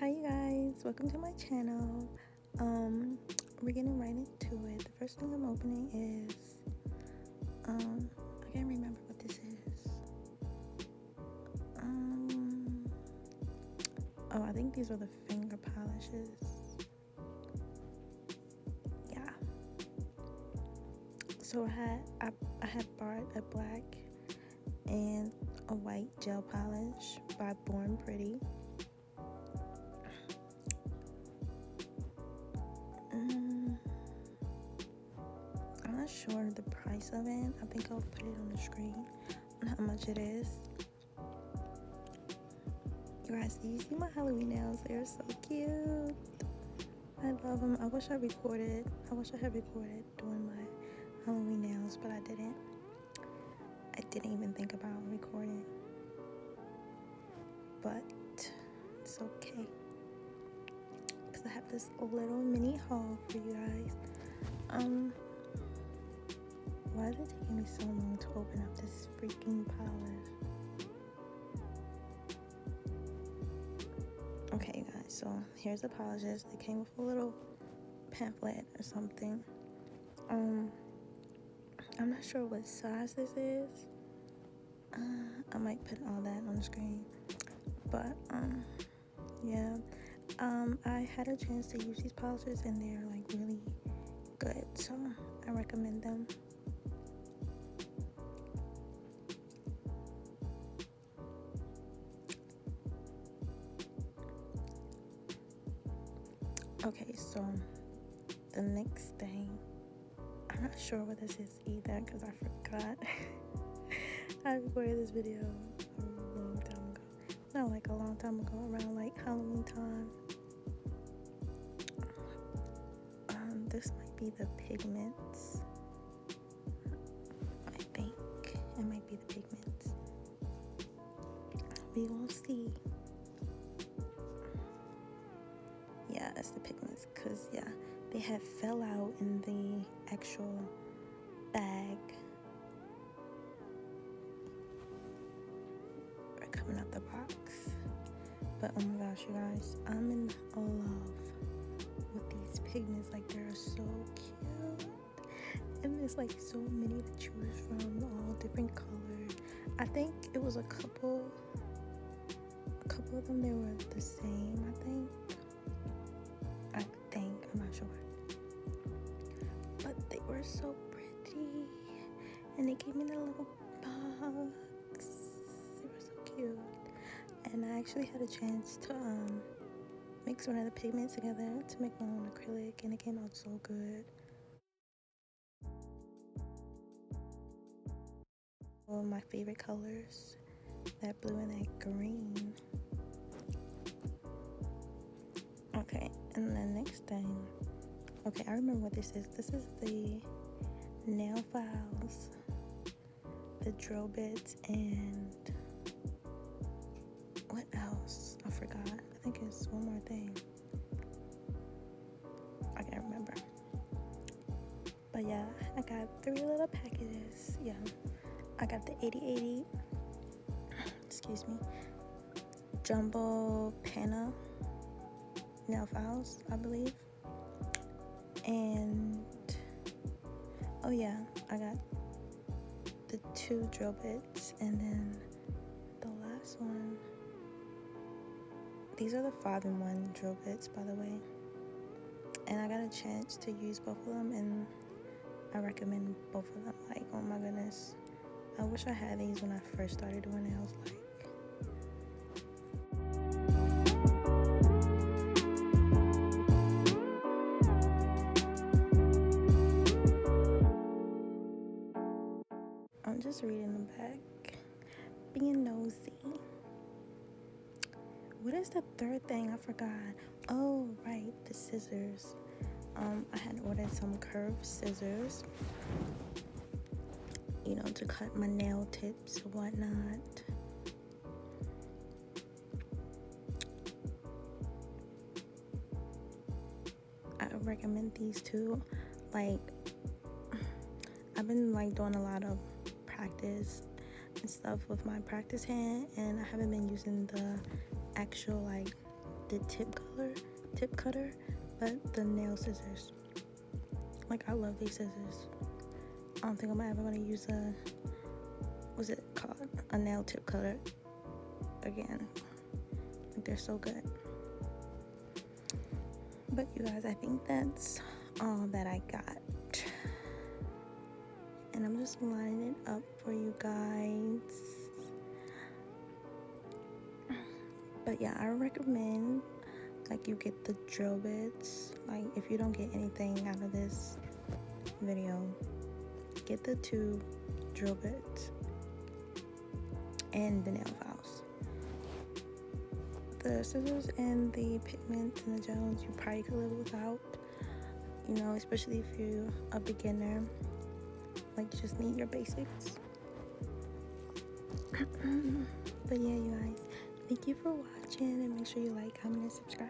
Hi you guys, welcome to my channel. We're getting right into it. The first thing I'm opening is I can't remember what this is. I think these are the finger polishes. Yeah. So I had bought a black and a white gel polish by Born Pretty. I'm not sure the price of it. I think I'll put it on the screen on how much it is. You guys, do you see my Halloween nails? They're so cute. I love them. I wish I had recorded doing my Halloween nails, but I didn't. I didn't even think about recording. But it's okay. Because I have this little mini haul for you guys. Why is it taking me so long to open up this freaking polish? Okay guys, so here's the polishes. They came with a little pamphlet or something. I'm not sure what size this is. I might put all that on the screen. But yeah. I had a chance to use these polishes and they're like really good, so I recommend them. Okay, so the next thing, I'm not sure what this is either because I forgot. I recorded this video a long time ago. Not like a long time ago, around like Halloween time. This might be the pigments. I think it might be the pigments. We will see. Yeah, it's the pigments because yeah, they had fell out in the actual bag. They're coming out the box. But oh my gosh, you guys, I'm in love with these pigments. Like, they're so cute. And there's like so many to choose from, all different colors. I think it was a couple of them, they were the same, I'm not sure. But they were so pretty. And they gave me the little box. They were so cute. And I actually had a chance to mix one of the pigments together to make my own acrylic, and it came out so good. One of my favorite colors, that blue and that green. Okay, and the next thing, okay, I remember what this is. This is the nail files, the drill bits, and what else? I forgot. I think it's one more thing. I can't remember. But yeah, I got 3 little packages. Yeah, I got the 80/80, excuse me, jumbo panna nail files, I believe. And oh yeah, I got the 2 drill bits, and then the last one, these are the 5-in-1 drill bits, by the way. And I got a chance to use both of them, and I recommend both of them. Like, oh my goodness, I wish I had these when I first started doing nails. Like, I'm just reading the back, being nosy. What is the third thing? I forgot. Oh, right, the scissors. I had ordered some curved scissors, you know, to cut my nail tips or whatnot. I recommend these too. Like, I've been like doing a lot of practice and stuff with my practice hand, and I haven't been using the actual like the tip cutter, but the nail scissors. Like, I love these scissors. I don't think I'm ever gonna use what's it called, a nail tip cutter again. Like, they're so good. But you guys, I think that's all that I got, and I'm just lining it up for you guys. But yeah, I recommend like you get the drill bits. Like, if you don't get anything out of this video, get the 2 drill bits and the nail files. The scissors and the pigments and the gels you probably could live without, you know, especially if you're a beginner. Like, you just need your basics. But yeah, you guys, thank you for watching, and make sure you like, comment, and subscribe.